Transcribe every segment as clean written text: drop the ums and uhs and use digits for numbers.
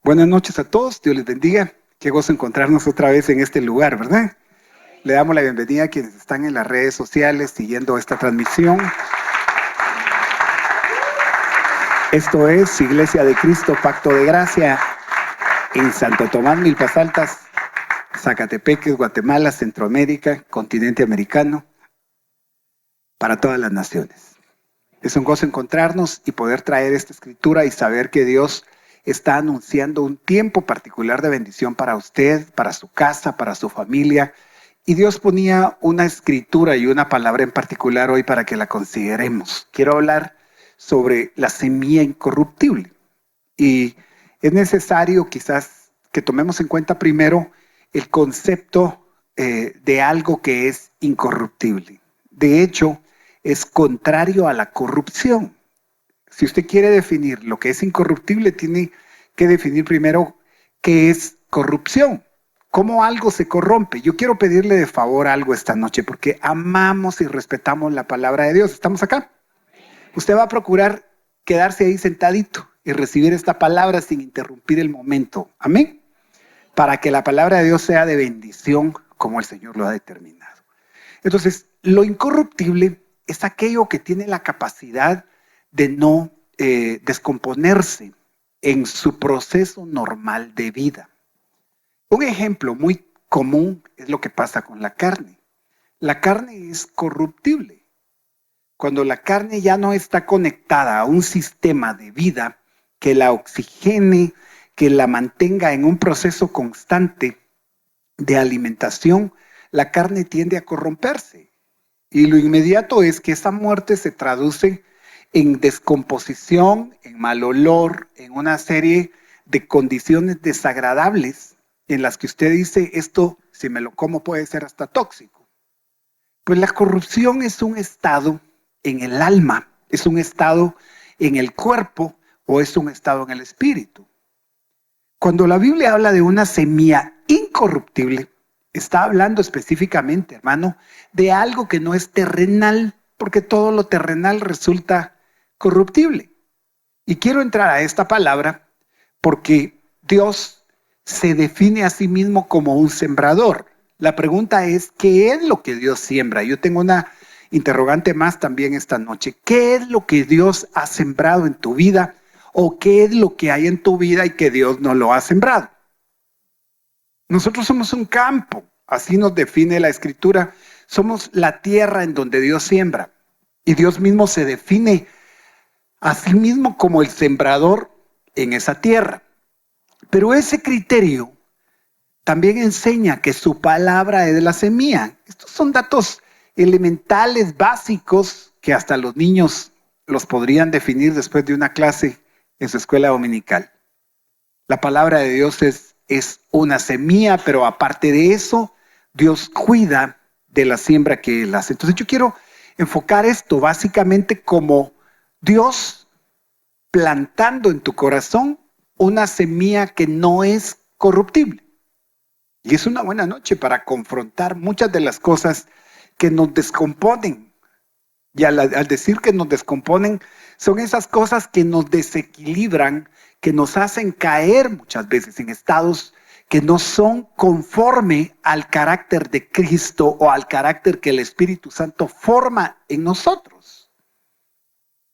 Buenas noches a todos, Dios les bendiga. Qué gozo encontrarnos otra vez en este lugar, ¿verdad? Le damos la bienvenida a quienes están en las redes sociales siguiendo esta transmisión. Esto es Iglesia de Cristo, Pacto de Gracia, en Santo Tomás, Milpas Altas, Zacatepeques, Guatemala, Centroamérica, continente americano, para todas las naciones. Es un gozo encontrarnos y poder traer esta escritura y saber que Dios está anunciando un tiempo particular de bendición para usted, para su casa, para su familia. Y Dios ponía una escritura y una palabra en particular hoy para que la consideremos. Quiero hablar sobre la semilla incorruptible. Y es necesario quizás que tomemos en cuenta primero el concepto de algo que es incorruptible. De hecho, es contrario a la corrupción. Si usted quiere definir lo que es incorruptible, tiene que definir primero qué es corrupción. ¿Cómo algo se corrompe? Yo quiero pedirle de favor algo esta noche porque amamos y respetamos la palabra de Dios. ¿Estamos acá? Usted va a procurar quedarse ahí sentadito y recibir esta palabra sin interrumpir el momento. ¿Amén? Para que la palabra de Dios sea de bendición como el Señor lo ha determinado. Entonces, lo incorruptible es aquello que tiene la capacidad de no descomponerse en su proceso normal de vida. Un ejemplo muy común es lo que pasa con la carne. La carne es corruptible. Cuando la carne ya no está conectada a un sistema de vida que la oxigene, que la mantenga en un proceso constante de alimentación, la carne tiende a corromperse. Y lo inmediato es que esa muerte se traduce en descomposición, en mal olor, en una serie de condiciones desagradables en las que usted dice, esto, si me lo como, puede ser hasta tóxico. Pues la corrupción es un estado en el alma, es un estado en el cuerpo o es un estado en el espíritu. Cuando la Biblia habla de una semilla incorruptible, está hablando específicamente, hermano, de algo que no es terrenal, porque todo lo terrenal resulta corruptible. Y quiero entrar a esta palabra porque Dios se define a sí mismo como un sembrador. La pregunta es, ¿qué es lo que Dios siembra? Yo tengo una interrogante más también esta noche. ¿Qué es lo que Dios ha sembrado en tu vida? ¿O qué es lo que hay en tu vida y que Dios no lo ha sembrado? Nosotros somos un campo, así nos define la Escritura. Somos la tierra en donde Dios siembra. Y Dios mismo se define a sí mismo como el sembrador en esa tierra. Pero ese criterio también enseña que su palabra es la semilla. Estos son datos elementales, básicos, que hasta los niños los podrían definir después de una clase en su escuela dominical. La palabra de Dios es una semilla, pero aparte de eso, Dios cuida de la siembra que Él hace. Entonces yo quiero enfocar esto básicamente como Dios plantando en tu corazón una semilla que no es corruptible. Y es una buena noche para confrontar muchas de las cosas que nos descomponen. Y al decir que nos descomponen, son esas cosas que nos desequilibran, que nos hacen caer muchas veces en estados que no son conforme al carácter de Cristo o al carácter que el Espíritu Santo forma en nosotros.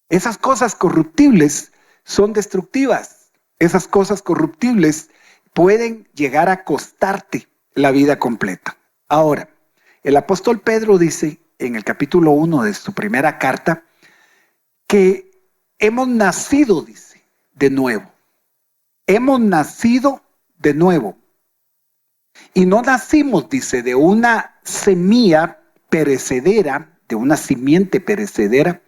Esas cosas corruptibles son destructivas. Esas cosas corruptibles pueden llegar a costarte la vida completa. Ahora, el apóstol Pedro dice en el capítulo 1 de su primera carta que hemos nacido, dice, de nuevo. Hemos nacido de nuevo. Y no nacimos, dice, de una semilla perecedera, de una simiente perecedera,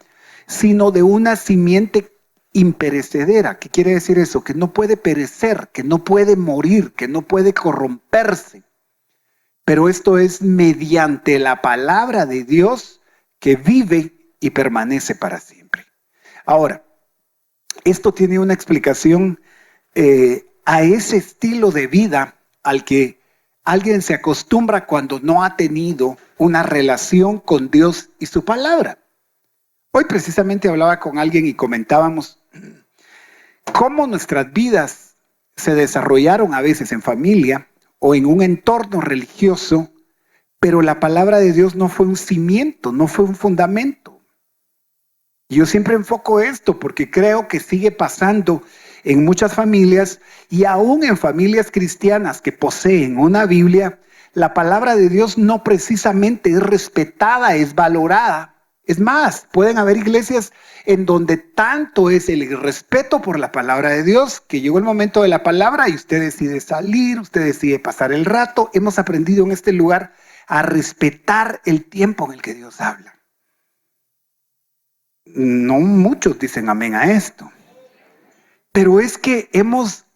sino de una simiente imperecedera. ¿Qué quiere decir eso? Que no puede perecer, que no puede morir, que no puede corromperse. Pero esto es mediante la palabra de Dios que vive y permanece para siempre. Ahora, esto tiene una explicación a ese estilo de vida al que alguien se acostumbra cuando no ha tenido una relación con Dios y su palabra. Hoy precisamente hablaba con alguien y comentábamos cómo nuestras vidas se desarrollaron a veces en familia o en un entorno religioso, pero la palabra de Dios no fue un cimiento, no fue un fundamento. Yo siempre enfoco esto porque creo que sigue pasando en muchas familias y aún en familias cristianas que poseen una Biblia, la palabra de Dios no precisamente es respetada, es valorada. Es más, pueden haber iglesias en donde tanto es el respeto por la palabra de Dios que llegó el momento de la palabra y usted decide salir, usted decide pasar el rato. Hemos aprendido en este lugar a respetar el tiempo en el que Dios habla. No muchos dicen amén a esto. Pero es que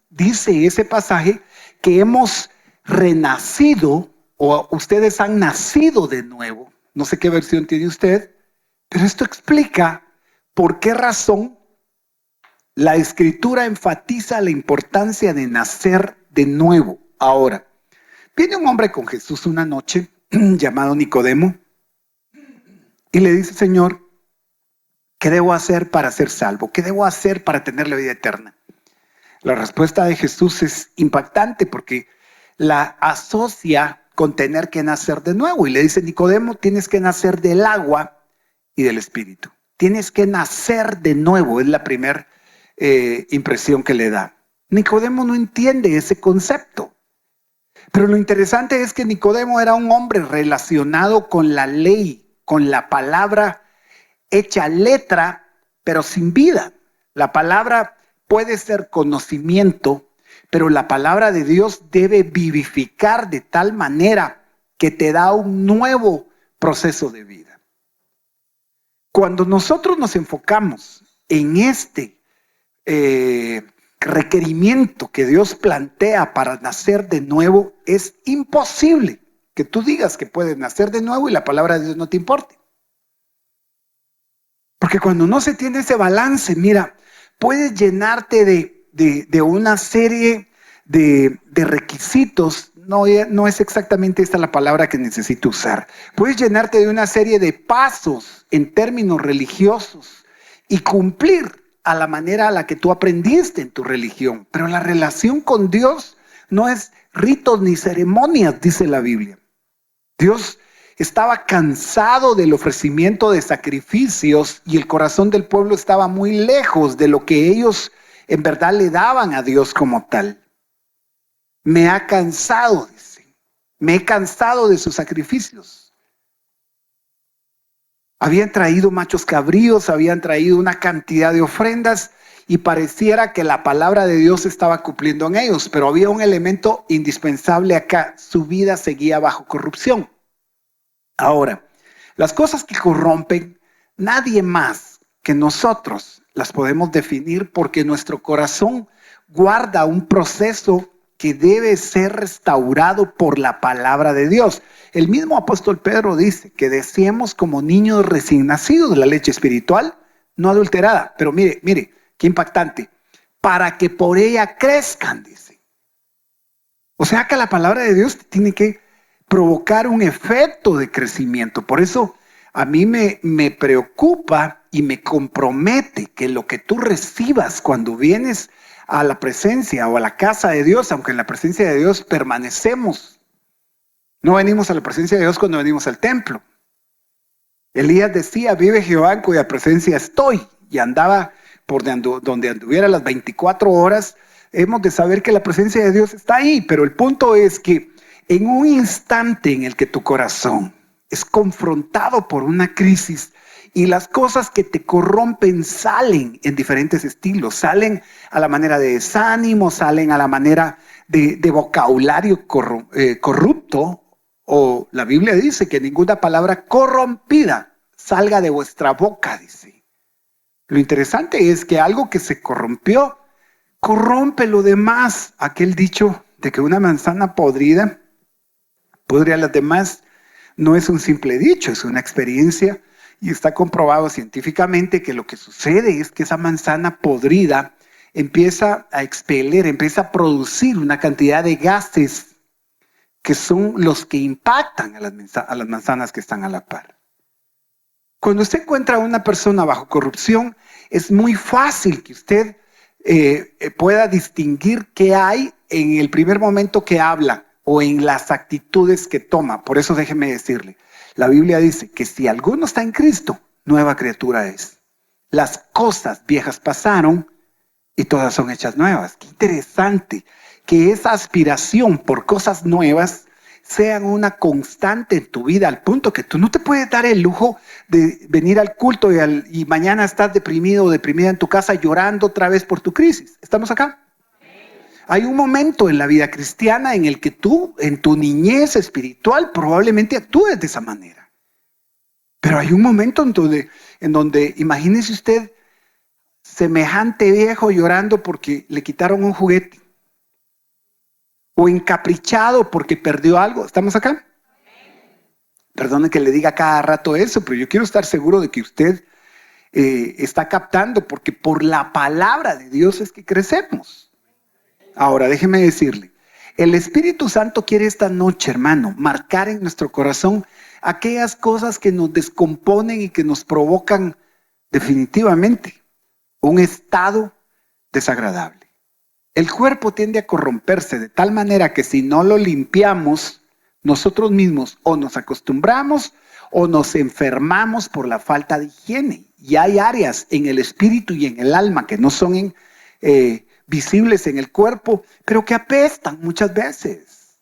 dice ese pasaje, que hemos renacido, o ustedes han nacido de nuevo. No sé qué versión tiene usted, pero esto explica por qué razón la Escritura enfatiza la importancia de nacer de nuevo. Ahora, viene un hombre con Jesús una noche, llamado Nicodemo, y le dice: Señor, ¿qué debo hacer para ser salvo? ¿Qué debo hacer para tener la vida eterna? La respuesta de Jesús es impactante porque la asocia con tener que nacer de nuevo. Y le dice: Nicodemo, tienes que nacer del agua y del Espíritu. Tienes que nacer de nuevo, es la primera impresión que le da. Nicodemo no entiende ese concepto. Pero lo interesante es que Nicodemo era un hombre relacionado con la ley, con la palabra hecha letra, pero sin vida. La palabra puede ser conocimiento, pero la palabra de Dios debe vivificar de tal manera que te da un nuevo proceso de vida. Cuando nosotros nos enfocamos en este requerimiento que Dios plantea para nacer de nuevo, es imposible que tú digas que puedes nacer de nuevo y la palabra de Dios no te importe. Porque cuando no se tiene ese balance, mira, puedes llenarte de una serie de requisitos. No es exactamente esta la palabra que necesito usar. Puedes llenarte de una serie de pasos en términos religiosos y cumplir a la manera a la que tú aprendiste en tu religión. Pero la relación con Dios no es ritos ni ceremonias, dice la Biblia. Dios estaba cansado del ofrecimiento de sacrificios y el corazón del pueblo estaba muy lejos de lo que ellos en verdad le daban a Dios como tal. Me ha cansado, dice. Me he cansado de sus sacrificios. Habían traído machos cabríos, habían traído una cantidad de ofrendas y pareciera que la palabra de Dios estaba cumpliendo en ellos, pero había un elemento indispensable acá: su vida seguía bajo corrupción. Ahora, las cosas que corrompen, nadie más que nosotros las podemos definir, porque nuestro corazón guarda un proceso que debe ser restaurado por la palabra de Dios. El mismo apóstol Pedro dice que deseemos como niños recién nacidos de la leche espiritual, no adulterada. Pero mire, qué impactante. Para que por ella crezcan, dice. O sea que la palabra de Dios tiene que provocar un efecto de crecimiento. Por eso a mí me preocupa y me compromete que lo que tú recibas cuando vienes a la presencia o a la casa de Dios, aunque en la presencia de Dios permanecemos, no venimos a la presencia de Dios cuando venimos al templo. Elías decía: vive Jehová en cuya presencia estoy, y andaba por donde anduviera las 24 horas. Hemos de saber que la presencia de Dios está ahí, pero el punto es que en un instante en el que tu corazón es confrontado por una crisis y las cosas que te corrompen salen en diferentes estilos, salen a la manera de desánimo, salen a la manera de vocabulario corrupto, o la Biblia dice que ninguna palabra corrompida salga de vuestra boca, dice. Lo interesante es que algo que se corrompió corrompe lo demás. Aquel dicho de que una manzana podrida podría a las demás no es un simple dicho, es una experiencia, y está comprobado científicamente que lo que sucede es que esa manzana podrida empieza a expeler, empieza a producir una cantidad de gases que son los que impactan a las manzanas que están a la par. Cuando usted encuentra a una persona bajo corrupción, es muy fácil que usted pueda distinguir qué hay en el primer momento que habla o en las actitudes que toma. Por eso déjeme decirle, la Biblia dice que si alguno está en Cristo, nueva criatura es. Las cosas viejas pasaron y todas son hechas nuevas. Qué interesante que esa aspiración por cosas nuevas sean una constante en tu vida, al punto que tú no te puedes dar el lujo de venir al culto y mañana estás deprimido o deprimida en tu casa llorando otra vez por tu crisis. ¿Estamos acá? Hay un momento en la vida cristiana en el que tú, en tu niñez espiritual, probablemente actúes de esa manera. Pero hay un momento en donde imagínese usted semejante viejo llorando porque le quitaron un juguete. O encaprichado porque perdió algo. ¿Estamos acá? Perdone que le diga cada rato eso, pero yo quiero estar seguro de que usted está captando, porque por la palabra de Dios es que crecemos. Ahora, déjeme decirle, el Espíritu Santo quiere esta noche, hermano, marcar en nuestro corazón aquellas cosas que nos descomponen y que nos provocan definitivamente un estado desagradable. El cuerpo tiende a corromperse de tal manera que si no lo limpiamos, nosotros mismos o nos acostumbramos o nos enfermamos por la falta de higiene. Y hay áreas en el espíritu y en el alma que no son visibles en el cuerpo, pero que apestan muchas veces.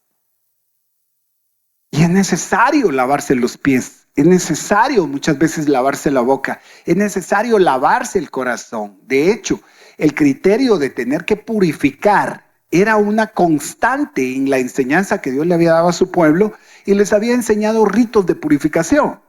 Y es necesario lavarse los pies, es necesario muchas veces lavarse la boca, es necesario lavarse el corazón. De hecho, el criterio de tener que purificar era una constante en la enseñanza que Dios le había dado a su pueblo y les había enseñado ritos de purificación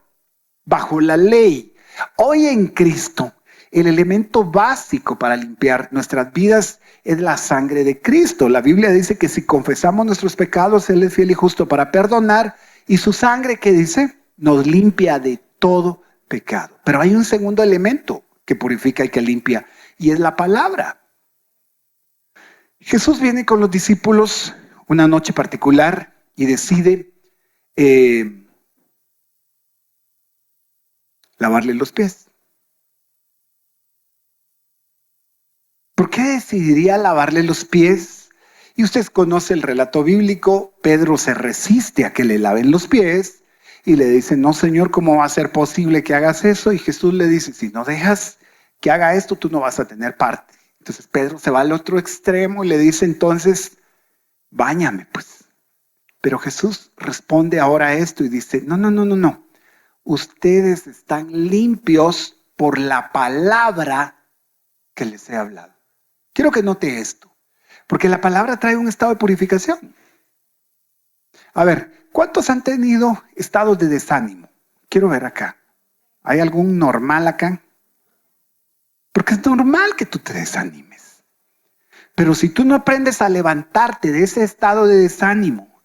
bajo la ley. Hoy en Cristo, el elemento básico para limpiar nuestras vidas es la sangre de Cristo. La Biblia dice que si confesamos nuestros pecados, Él es fiel y justo para perdonar, y su sangre, ¿qué dice? Nos limpia de todo pecado. Pero hay un segundo elemento que purifica y que limpia, y es la palabra. Jesús viene con los discípulos una noche particular y decide lavarle los pies. ¿Por qué decidiría lavarle los pies? Y usted conoce el relato bíblico. Pedro se resiste a que le laven los pies y le dice, no, Señor, ¿cómo va a ser posible que hagas eso? Y Jesús le dice, si no dejas que haga esto, tú no vas a tener parte. Entonces Pedro se va al otro extremo y le dice, entonces, báñame pues. Pero Jesús responde ahora a esto y dice, no. Ustedes están limpios por la palabra que les he hablado. Quiero que note esto, porque la palabra trae un estado de purificación. A ver, ¿cuántos han tenido estados de desánimo? Quiero ver acá. ¿Hay algún normal acá? Porque es normal que tú te desanimes. Pero si tú no aprendes a levantarte de ese estado de desánimo,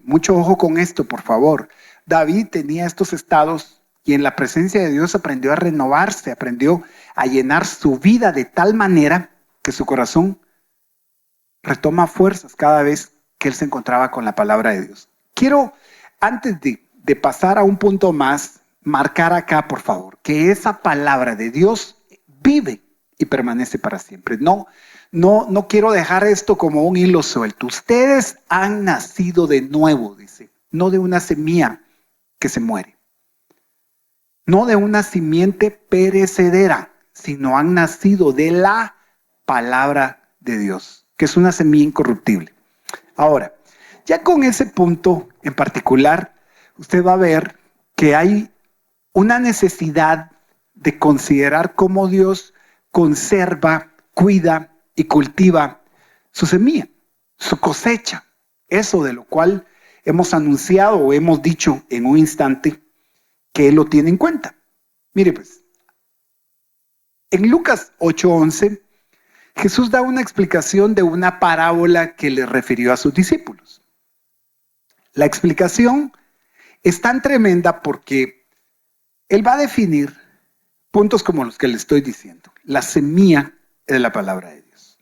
mucho ojo con esto, por favor. David tenía estos estados y en la presencia de Dios aprendió a renovarse, aprendió a llenar su vida de tal manera que su corazón retoma fuerzas cada vez que él se encontraba con la palabra de Dios. Quiero, antes de pasar a un punto más, marcar acá, por favor, que esa palabra de Dios vive y permanece para siempre. No quiero dejar esto como un hilo suelto. Ustedes han nacido de nuevo, dice, no de una semilla que se muere, no de una simiente perecedera, sino han nacido de la palabra de Dios, que es una semilla incorruptible. Ahora, ya con ese punto en particular, usted va a ver que hay una necesidad de considerar cómo Dios conserva, cuida y cultiva su semilla, su cosecha. Eso de lo cual hemos anunciado o hemos dicho en un instante que Él lo tiene en cuenta. Mire pues, en Lucas 8:11, Jesús da una explicación de una parábola que le refirió a sus discípulos. La explicación es tan tremenda porque Él va a definir puntos como los que le estoy diciendo. La semilla de la palabra de Dios.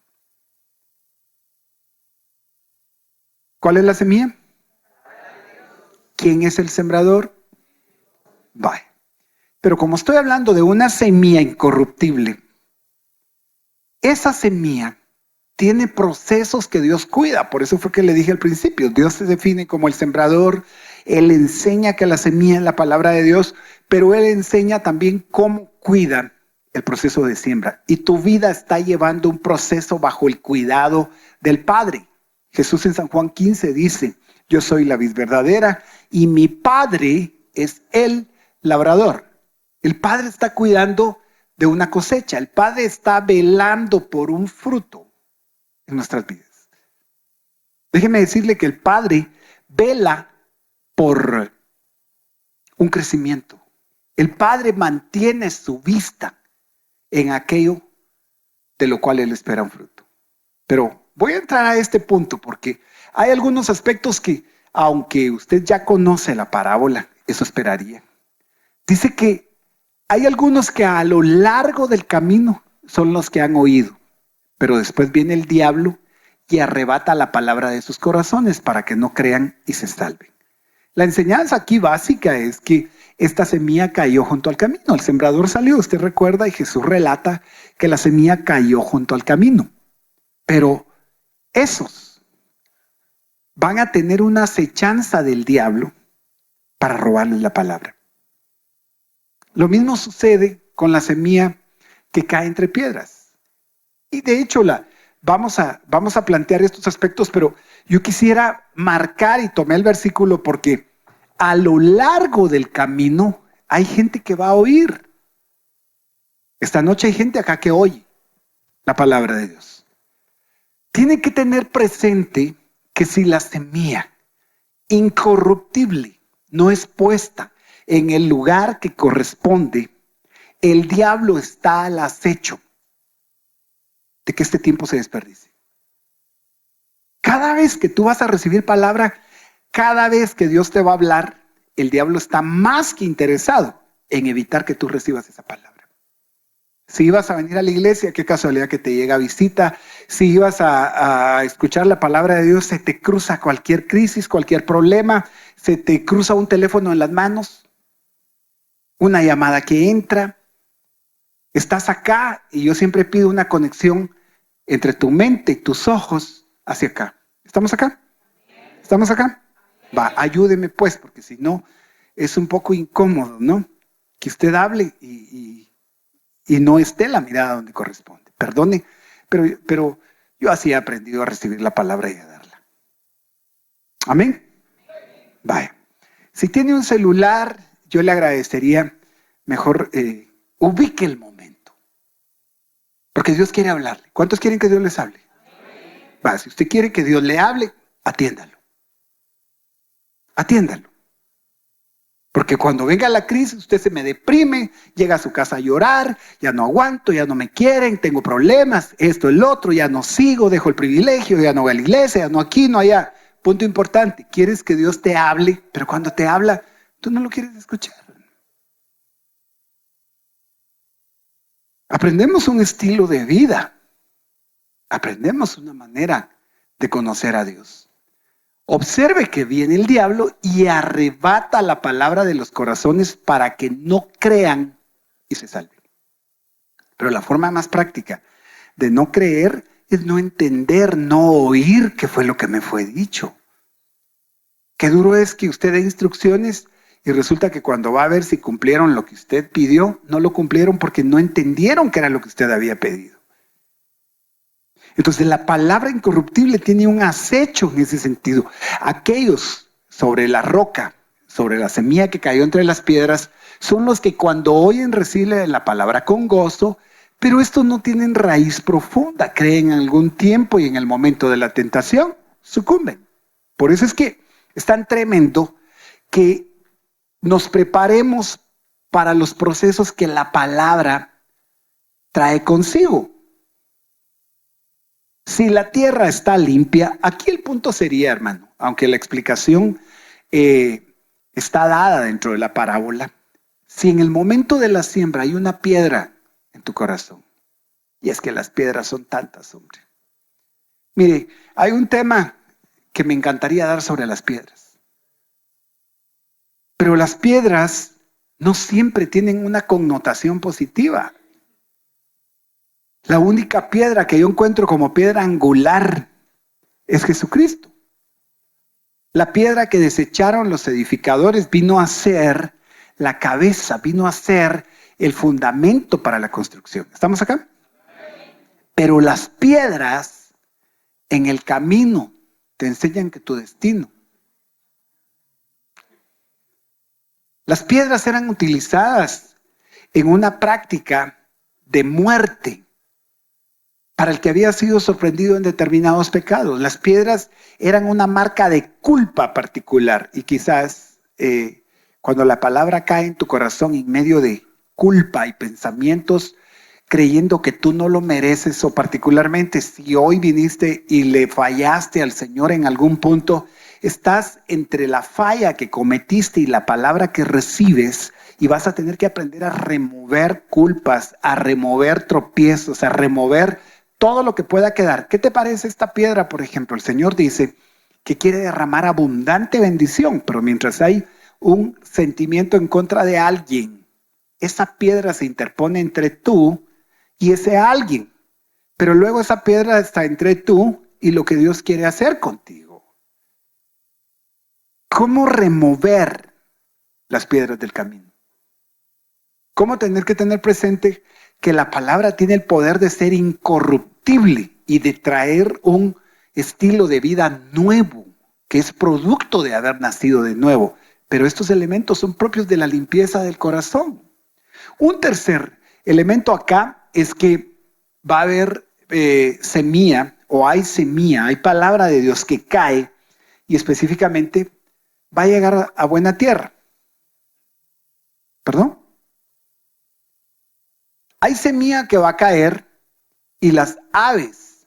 ¿Cuál es la semilla? ¿Quién es el sembrador? Vaya. Pero como estoy hablando de una semilla incorruptible, esa semilla tiene procesos que Dios cuida. Por eso fue que le dije al principio, Dios se define como el sembrador. Él enseña que la semilla es la palabra de Dios, pero Él enseña también cómo cuida el proceso de siembra. Y tu vida está llevando un proceso bajo el cuidado del Padre. Jesús en San Juan 15 dice, yo soy la vid verdadera y mi Padre es el labrador. El Padre está cuidando de una cosecha. El Padre está velando por un fruto en nuestras vidas. Déjeme decirle que el Padre vela por un crecimiento. El Padre mantiene su vista en aquello de lo cual Él espera un fruto. Pero voy a entrar a este punto porque hay algunos aspectos que, aunque usted ya conoce la parábola, eso esperaría. Dice que hay algunos que a lo largo del camino son los que han oído, pero después viene el diablo y arrebata la palabra de sus corazones para que no crean y se salven. La enseñanza aquí básica es que esta semilla cayó junto al camino. El sembrador salió, usted recuerda, y Jesús relata que la semilla cayó junto al camino. Pero esos van a tener una acechanza del diablo para robarles la palabra. Lo mismo sucede con la semilla que cae entre piedras. Y de hecho vamos a plantear estos aspectos, pero yo quisiera marcar, y tomé el versículo porque a lo largo del camino hay gente que va a oír. Esta noche hay gente acá que oye la palabra de Dios. Tiene que tener presente que si la semilla incorruptible no es puesta en el lugar que corresponde, el diablo está al acecho de que este tiempo se desperdicie. Cada vez que tú vas a recibir palabra, cada vez que Dios te va a hablar, el diablo está más que interesado en evitar que tú recibas esa palabra. Si ibas a venir a la iglesia, qué casualidad que te llega visita. Si ibas a escuchar la palabra de Dios, se te cruza cualquier crisis, cualquier problema, se te cruza un teléfono en las manos, una llamada que entra. Estás acá y yo siempre pido una conexión entre tu mente y tus ojos hacia acá. ¿Estamos acá? ¿Estamos acá? Va, ayúdeme pues, porque si no es un poco incómodo, ¿no? Que usted hable y no esté la mirada donde corresponde. Perdone, pero yo así he aprendido a recibir la palabra y a darla. Amén. Vaya. Si tiene un celular, yo le agradecería mejor ubique el momento. Porque Dios quiere hablarle. ¿Cuántos quieren que Dios les hable? Va, si usted quiere que Dios le hable, atiéndalo. Atiéndalo. Porque cuando venga la crisis, usted se me deprime, llega a su casa a llorar, ya no aguanto, ya no me quieren, tengo problemas, esto, el otro, ya no sigo, dejo el privilegio, ya no voy a la iglesia, ya no aquí, no allá. Punto importante, quieres que Dios te hable, pero cuando te habla, tú no lo quieres escuchar. Aprendemos un estilo de vida, aprendemos una manera de conocer a Dios. Observe que viene el diablo y arrebata la palabra de los corazones para que no crean y se salven. Pero la forma más práctica de no creer es no entender, no oír qué fue lo que me fue dicho. Qué duro es que usted dé instrucciones y resulta que cuando va a ver si cumplieron lo que usted pidió, no lo cumplieron porque no entendieron qué era lo que usted había pedido. Entonces la palabra incorruptible tiene un acecho en ese sentido. Aquellos sobre la roca, sobre la semilla que cayó entre las piedras, son los que cuando oyen reciben la palabra con gozo, pero estos no tienen raíz profunda, creen en algún tiempo y en el momento de la tentación sucumben. Por eso es que es tan tremendo que nos preparemos para los procesos que la palabra trae consigo. Si la tierra está limpia, aquí el punto sería, hermano, aunque la explicación está dada dentro de la parábola, si en el momento de la siembra hay una piedra en tu corazón, y es que las piedras son tantas, hombre. Mire, hay un tema que me encantaría dar sobre las piedras, pero las piedras no siempre tienen una connotación positiva. La única piedra que yo encuentro como piedra angular es Jesucristo. La piedra que desecharon los edificadores vino a ser la cabeza, vino a ser el fundamento para la construcción. ¿Estamos acá? Pero las piedras en el camino te enseñan que tu destino. Las piedras eran utilizadas en una práctica de muerte para el que había sido sorprendido en determinados pecados. Las piedras eran una marca de culpa particular y quizás cuando la palabra cae en tu corazón en medio de culpa y pensamientos creyendo que tú no lo mereces, o particularmente si hoy viniste y le fallaste al Señor en algún punto, estás entre la falla que cometiste y la palabra que recibes y vas a tener que aprender a remover culpas, a remover tropiezos, a remover todo lo que pueda quedar. ¿Qué te parece esta piedra, por ejemplo? El Señor dice que quiere derramar abundante bendición, pero mientras hay un sentimiento en contra de alguien, esa piedra se interpone entre tú y ese alguien. Pero luego esa piedra está entre tú y lo que Dios quiere hacer contigo. ¿Cómo remover las piedras del camino? ¿Cómo tener que tener presente que la palabra tiene el poder de ser incorruptible y de traer un estilo de vida nuevo, que es producto de haber nacido de nuevo? Pero estos elementos son propios de la limpieza del corazón. Un tercer elemento acá es que va a haber semilla, o hay semilla, hay palabra de Dios que cae y específicamente va a llegar a buena tierra. ¿Perdón? Hay semilla que va a caer y las aves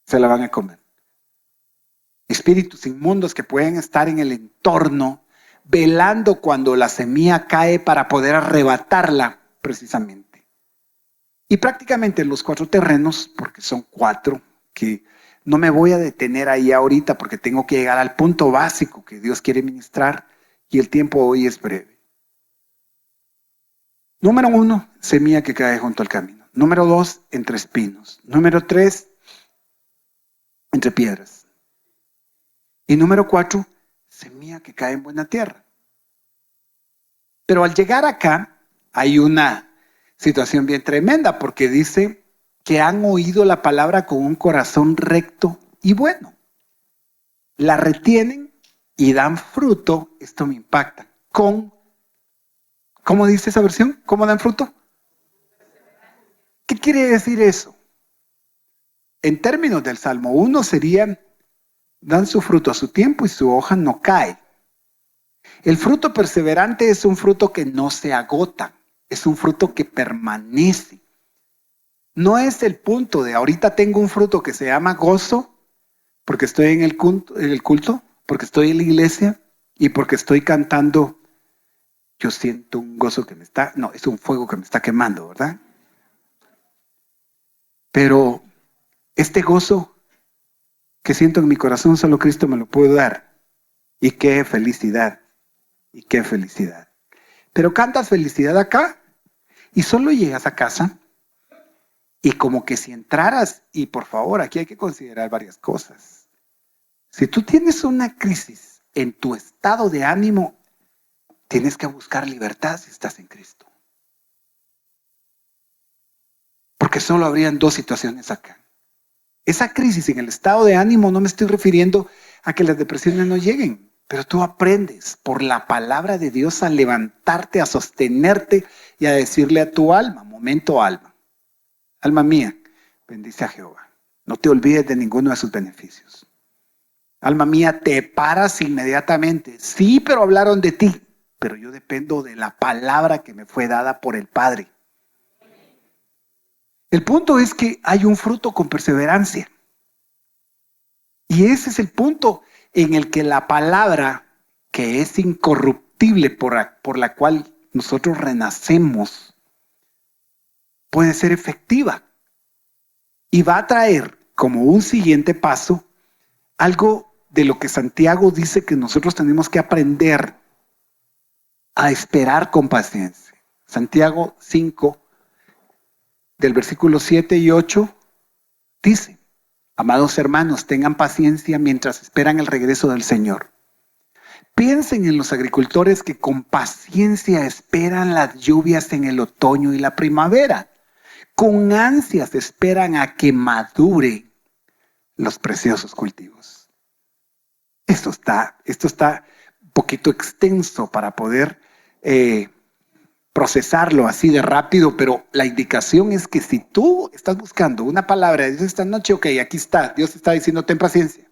se la van a comer. Espíritus inmundos que pueden estar en el entorno velando cuando la semilla cae para poder arrebatarla precisamente. Y prácticamente los 4 terrenos, porque son 4, que no me voy a detener ahí ahorita porque tengo que llegar al punto básico que Dios quiere ministrar y el tiempo hoy es breve. Número 1, semilla que cae junto al camino. Número 2, entre espinos. Número 3, entre piedras. Y número 4, semilla que cae en buena tierra. Pero al llegar acá hay una situación bien tremenda porque dice que han oído la palabra con un corazón recto y bueno. La retienen y dan fruto. Esto me impacta. ¿Cómo dice esa versión? ¿Cómo dan fruto? ¿Qué quiere decir eso? En términos del Salmo 1 sería, dan su fruto a su tiempo y su hoja no cae. El fruto perseverante es un fruto que no se agota, es un fruto que permanece. No es el punto de ahorita tengo un fruto que se llama gozo, porque estoy en el culto, porque estoy en la iglesia y porque estoy cantando. Yo siento un gozo que es un fuego que me está quemando, ¿verdad? Pero este gozo que siento en mi corazón, solo Cristo me lo puede dar. Y qué felicidad, y qué felicidad. Pero cantas felicidad acá y solo llegas a casa y como que si entraras, y por favor, aquí hay que considerar varias cosas. Si tú tienes una crisis en tu estado de ánimo, tienes que buscar libertad si estás en Cristo. Porque solo habrían 2 situaciones acá. Esa crisis en el estado de ánimo no me estoy refiriendo a que las depresiones no lleguen, pero tú aprendes por la palabra de Dios a levantarte, a sostenerte y a decirle a tu alma, momento alma, alma mía, bendice a Jehová. No te olvides de ninguno de sus beneficios. Alma mía, te paras inmediatamente. Sí, pero hablaron de ti. Pero yo dependo de la palabra que me fue dada por el Padre. El punto es que hay un fruto con perseverancia. Y ese es el punto en el que la palabra, que es incorruptible por la cual nosotros renacemos, puede ser efectiva. Y va a traer como un siguiente paso algo de lo que Santiago dice que nosotros tenemos que aprender a esperar con paciencia. Santiago 5, del versículo 7 y 8, dice: amados hermanos, tengan paciencia mientras esperan el regreso del Señor. Piensen en los agricultores que con paciencia esperan las lluvias en el otoño y la primavera. Con ansias esperan a que maduren los preciosos cultivos. Esto está un poquito extenso para poder procesarlo así de rápido, pero la indicación es que si tú estás buscando una palabra de Dios esta noche, ok, aquí está, Dios te está diciendo: ten paciencia.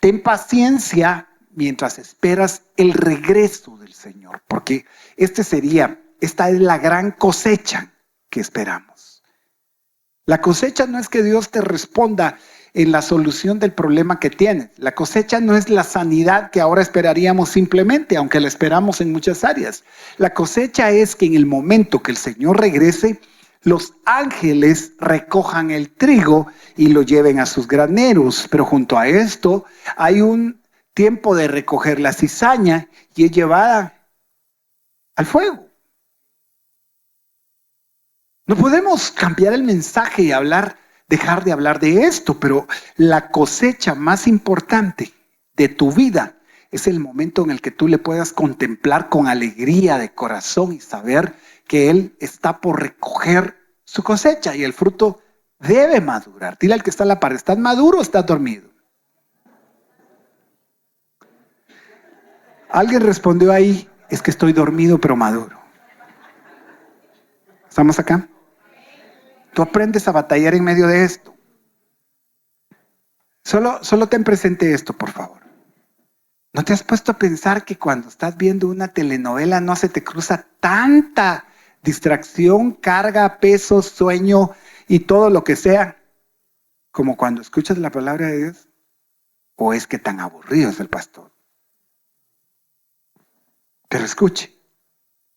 Ten paciencia mientras esperas el regreso del Señor, porque esta es la gran cosecha que esperamos. La cosecha no es que Dios te responda en la solución del problema que tienes. La cosecha no es la sanidad que ahora esperaríamos simplemente, aunque la esperamos en muchas áreas. La cosecha es que en el momento que el Señor regrese, los ángeles recojan el trigo y lo lleven a sus graneros. Pero junto a esto hay un tiempo de recoger la cizaña y es llevada al fuego. No podemos cambiar el mensaje y dejar de hablar de esto, pero la cosecha más importante de tu vida es el momento en el que tú le puedas contemplar con alegría de corazón y saber que Él está por recoger su cosecha y el fruto debe madurar. Dile al que está a la par: ¿estás maduro o estás dormido? Alguien respondió ahí: es que estoy dormido pero maduro. ¿Estamos acá? Tú aprendes a batallar en medio de esto. Solo ten presente esto, por favor. ¿No te has puesto a pensar que cuando estás viendo una telenovela no se te cruza tanta distracción, carga, peso, sueño y todo lo que sea como cuando escuchas la palabra de Dios? ¿O es que tan aburrido es el pastor? Pero escuche,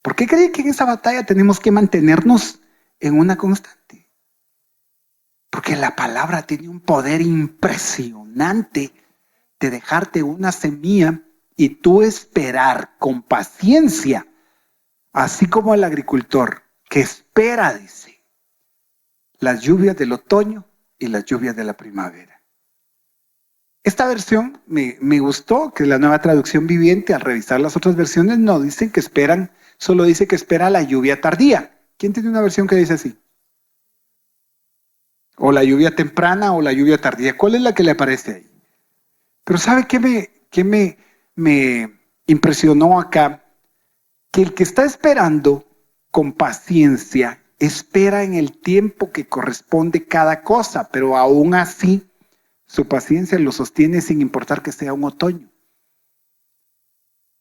¿por qué cree que en esa batalla tenemos que mantenernos en una constante? Porque la palabra tiene un poder impresionante de dejarte una semilla y tú esperar con paciencia, así como el agricultor que espera, dice, las lluvias del otoño y las lluvias de la primavera. Esta versión me gustó, que es la Nueva Traducción Viviente. Al revisar las otras versiones no dicen que esperan, solo dice que espera la lluvia tardía. ¿Quién tiene una versión que dice así? O la lluvia temprana o la lluvia tardía. ¿Cuál es la que le aparece ahí? Pero ¿sabe qué me impresionó acá? Que el que está esperando con paciencia espera en el tiempo que corresponde cada cosa, pero aún así su paciencia lo sostiene sin importar que sea un otoño.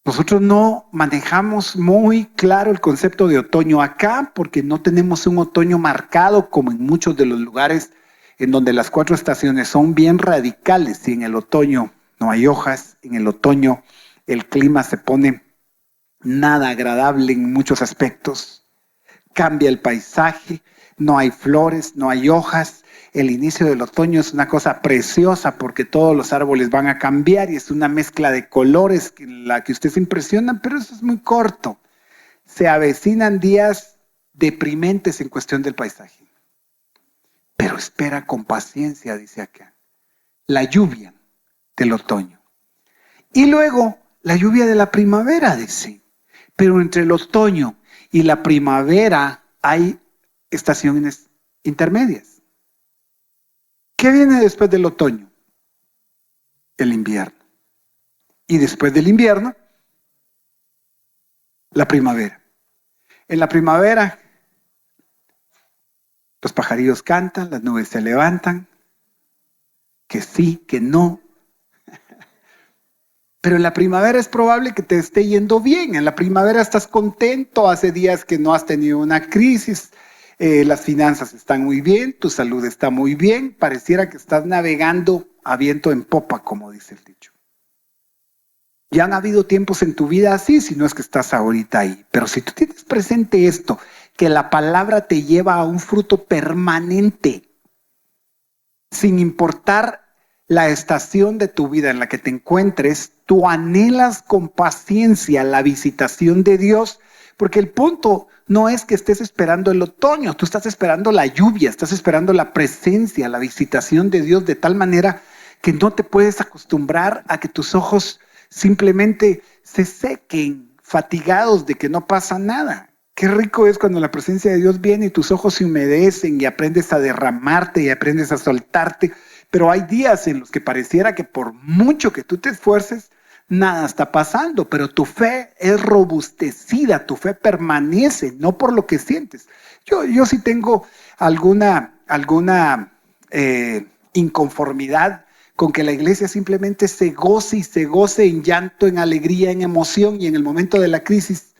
Nosotros no manejamos muy claro el concepto de otoño acá porque no tenemos un otoño marcado como en muchos de los lugares en donde las 4 estaciones son bien radicales y en el otoño no hay hojas, en el otoño el clima se pone nada agradable en muchos aspectos, cambia el paisaje, no hay flores, no hay hojas. El inicio del otoño es una cosa preciosa porque todos los árboles van a cambiar y es una mezcla de colores en la que usted se impresiona, pero eso es muy corto. Se avecinan días deprimentes en cuestión del paisaje. Pero espera con paciencia, dice acá, la lluvia del otoño. Y luego la lluvia de la primavera, dice. Pero entre el otoño y la primavera hay estaciones intermedias. ¿Qué viene después del otoño? El invierno. Y después del invierno, la primavera. En la primavera, los pajarillos cantan, las nubes se levantan, que sí, que no. Pero en la primavera es probable que te esté yendo bien. En la primavera estás contento, hace días que no has tenido una crisis, las finanzas están muy bien, tu salud está muy bien, pareciera que estás navegando a viento en popa, como dice el dicho. Ya han habido tiempos en tu vida así, si no es que estás ahorita ahí. Pero si tú tienes presente esto, que la palabra te lleva a un fruto permanente, sin importar la estación de tu vida en la que te encuentres, tú anhelas con paciencia la visitación de Dios, Porque el punto no es que estés esperando el otoño, tú estás esperando la lluvia, estás esperando la presencia, la visitación de Dios de tal manera que no te puedes acostumbrar a que tus ojos simplemente se sequen, fatigados de que no pasa nada. Qué rico es cuando la presencia de Dios viene y tus ojos se humedecen y aprendes a derramarte y aprendes a soltarte. Pero hay días en los que pareciera que por mucho que tú te esfuerces, nada está pasando, pero tu fe es robustecida, tu fe permanece, no por lo que sientes. Yo sí tengo alguna inconformidad con que la iglesia simplemente se goce en llanto, en alegría, en emoción, y en el momento de la crisis,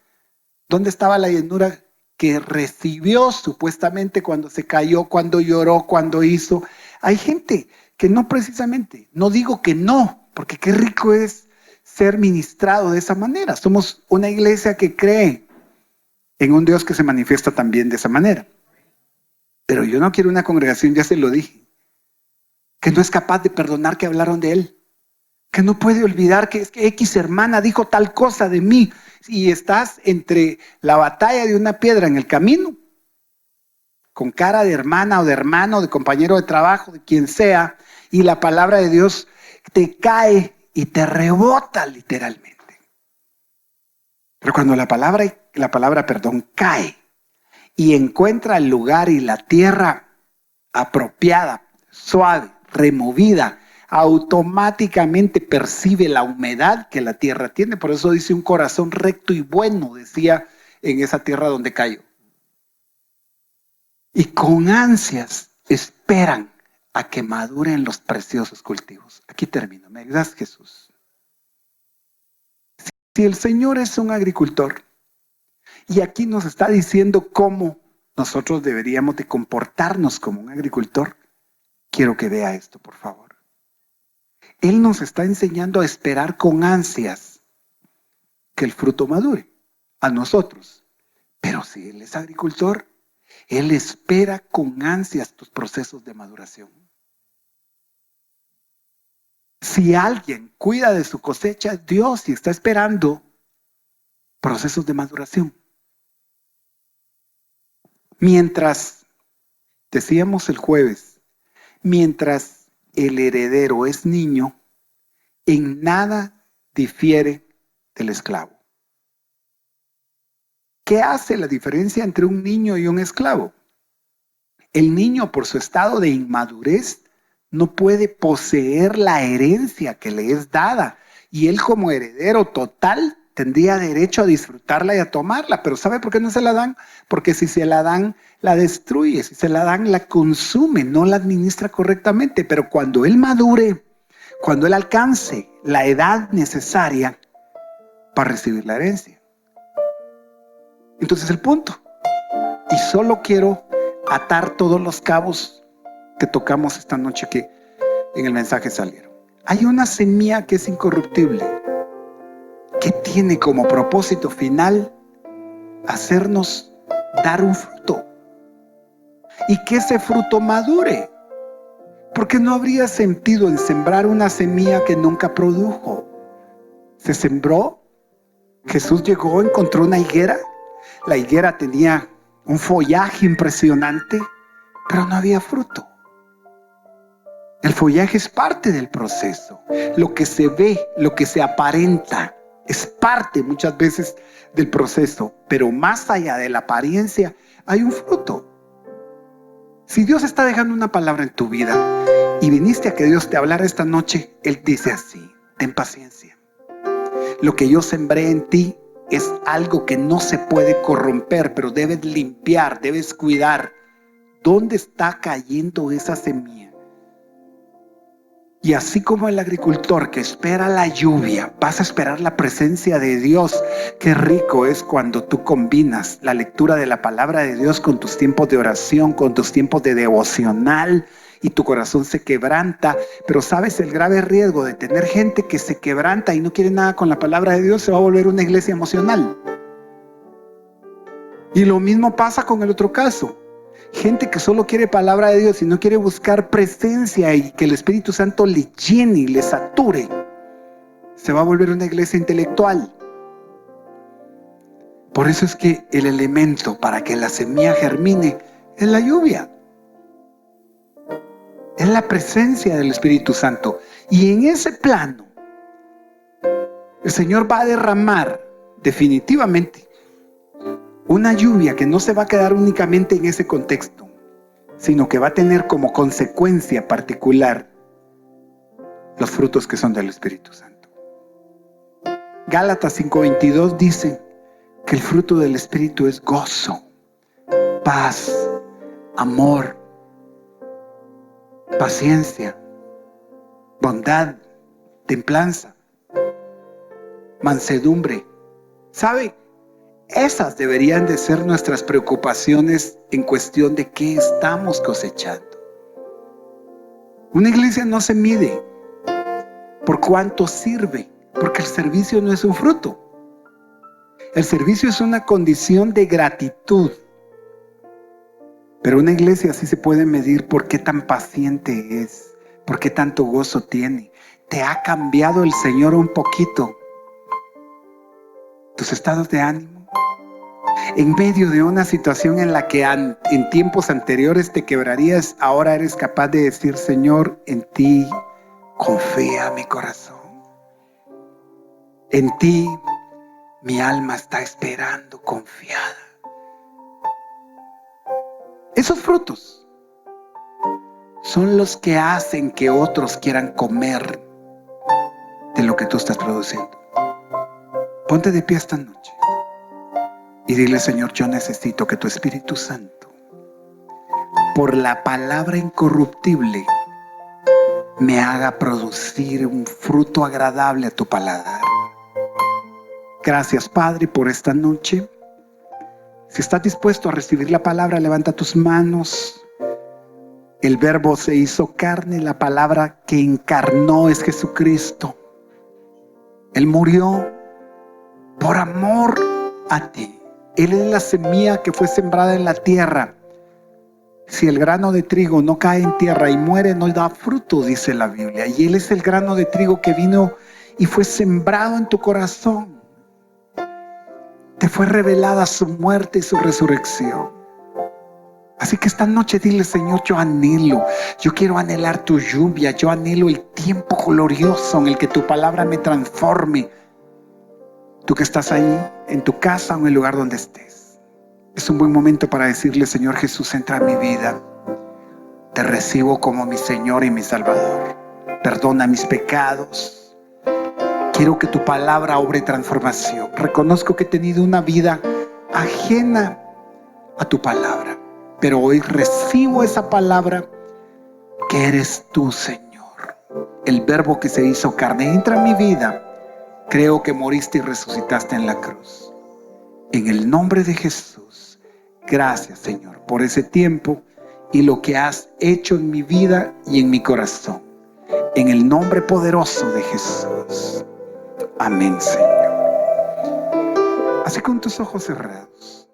¿dónde estaba la llenura que recibió supuestamente cuando se cayó, cuando lloró, cuando hizo? Hay gente que no precisamente, no digo que no, porque qué rico es ser ministrado de esa manera. Somos una iglesia que cree en un Dios que se manifiesta también de esa manera. Pero yo no quiero una congregación, ya se lo dije, que no es capaz de perdonar que hablaron de él, que no puede olvidar que es que X hermana dijo tal cosa de mí, y estás entre la batalla de una piedra en el camino, con cara de hermana o de hermano, de compañero de trabajo, de quien sea, y la palabra de Dios te cae y te rebota literalmente. Pero cuando la palabra cae y encuentra el lugar y la tierra apropiada, suave, removida, automáticamente percibe la humedad que la tierra tiene. Por eso dice un corazón recto y bueno, decía en esa tierra donde cayó. Y con ansias esperan a que maduren los preciosos cultivos. Aquí termino. ¿Me ayudas, Jesús? Si el Señor es un agricultor y aquí nos está diciendo cómo nosotros deberíamos de comportarnos como un agricultor, quiero que vea esto, por favor. Él nos está enseñando a esperar con ansias que el fruto madure a nosotros. Pero si Él es agricultor, Él espera con ansias tus procesos de maduración. Si alguien cuida de su cosecha, Dios, y está esperando procesos de maduración. Mientras, decíamos el jueves, mientras el heredero es niño, en nada difiere del esclavo. ¿Qué hace la diferencia entre un niño y un esclavo? El niño, por su estado de inmadurez, no puede poseer la herencia que le es dada. Y él, como heredero total, tendría derecho a disfrutarla y a tomarla. Pero ¿sabe por qué no se la dan? Porque si se la dan, la destruye. Si se la dan, la consume, no la administra correctamente. Pero cuando él madure, cuando él alcance la edad necesaria para recibir la herencia. Entonces el punto. Y solo quiero atar todos los cabos que tocamos esta noche que en el mensaje salieron. Hay una semilla que es incorruptible, que tiene como propósito final hacernos dar un fruto y que ese fruto madure. Porque no habría sentido en sembrar una semilla que nunca produjo. Se sembró, Jesús llegó, encontró una higuera. La higuera tenía un follaje impresionante, pero no había fruto. El follaje es parte del proceso. Lo que se ve, lo que se aparenta, es parte muchas veces del proceso, pero más allá de la apariencia hay un fruto. Si Dios está dejando una palabra en tu vida y viniste a que Dios te hablara esta noche, Él dice así: ten paciencia. Lo que yo sembré en ti es algo que no se puede corromper, pero debes limpiar, debes cuidar. ¿Dónde está cayendo esa semilla? Y así como el agricultor que espera la lluvia, vas a esperar la presencia de Dios. Qué rico es cuando tú combinas la lectura de la palabra de Dios con tus tiempos de oración, con tus tiempos de devocional, y tu corazón se quebranta. Pero sabes el grave riesgo de tener gente que se quebranta y no quiere nada con la palabra de Dios. Se va a volver una iglesia emocional. Y lo mismo pasa con el otro caso. Gente que solo quiere palabra de Dios y no quiere buscar presencia y que el Espíritu Santo le llene y le sature, se va a volver una iglesia intelectual. Por eso es que el elemento para que la semilla germine es la lluvia. Es la presencia del Espíritu Santo. Y en ese plano, el Señor va a derramar definitivamente una lluvia que no se va a quedar únicamente en ese contexto, sino que va a tener como consecuencia particular los frutos que son del Espíritu Santo. Gálatas 5:22 dice que el fruto del Espíritu es gozo, paz, amor, paciencia, bondad, templanza, mansedumbre. ¿Sabe? Esas deberían de ser nuestras preocupaciones en cuestión de qué estamos cosechando. Una iglesia no se mide por cuánto sirve, porque el servicio no es un fruto. El servicio es una condición de gratitud. Pero una iglesia sí se puede medir por qué tan paciente es, por qué tanto gozo tiene. ¿Te ha cambiado el Señor un poquito tus estados de ánimo? En medio de una situación en la que en tiempos anteriores te quebrarías, ahora eres capaz de decir: Señor, en ti confía mi corazón. En ti mi alma está esperando confiada. Esos frutos son los que hacen que otros quieran comer de lo que tú estás produciendo. Ponte de pie esta noche y dile: Señor, yo necesito que tu Espíritu Santo, por la palabra incorruptible, me haga producir un fruto agradable a tu paladar. Gracias, Padre, por esta noche. Si estás dispuesto a recibir la palabra, levanta tus manos. El Verbo se hizo carne, la palabra que encarnó es Jesucristo. Él murió por amor a ti. Él es la semilla que fue sembrada en la tierra. Si el grano de trigo no cae en tierra y muere, no da fruto, dice la Biblia. Y Él es el grano de trigo que vino y fue sembrado en tu corazón. Te fue revelada su muerte y su resurrección. Así que esta noche dile: Señor, yo quiero anhelar tu lluvia, yo anhelo el tiempo glorioso en el que tu palabra me transforme. Tú que estás ahí, en tu casa o en el lugar donde estés, es un buen momento para decirle: Señor Jesús, entra en mi vida. Te recibo como mi Señor y mi Salvador. Perdona mis pecados. Quiero que tu palabra obre transformación. Reconozco que he tenido una vida ajena a tu palabra, pero hoy recibo esa palabra que eres tú, Señor. El Verbo que se hizo carne. Entra en mi vida. Creo que moriste y resucitaste en la cruz. En el nombre de Jesús. Gracias, Señor, por ese tiempo y lo que has hecho en mi vida y en mi corazón. En el nombre poderoso de Jesús. Amén, Señor. Así con tus ojos cerrados.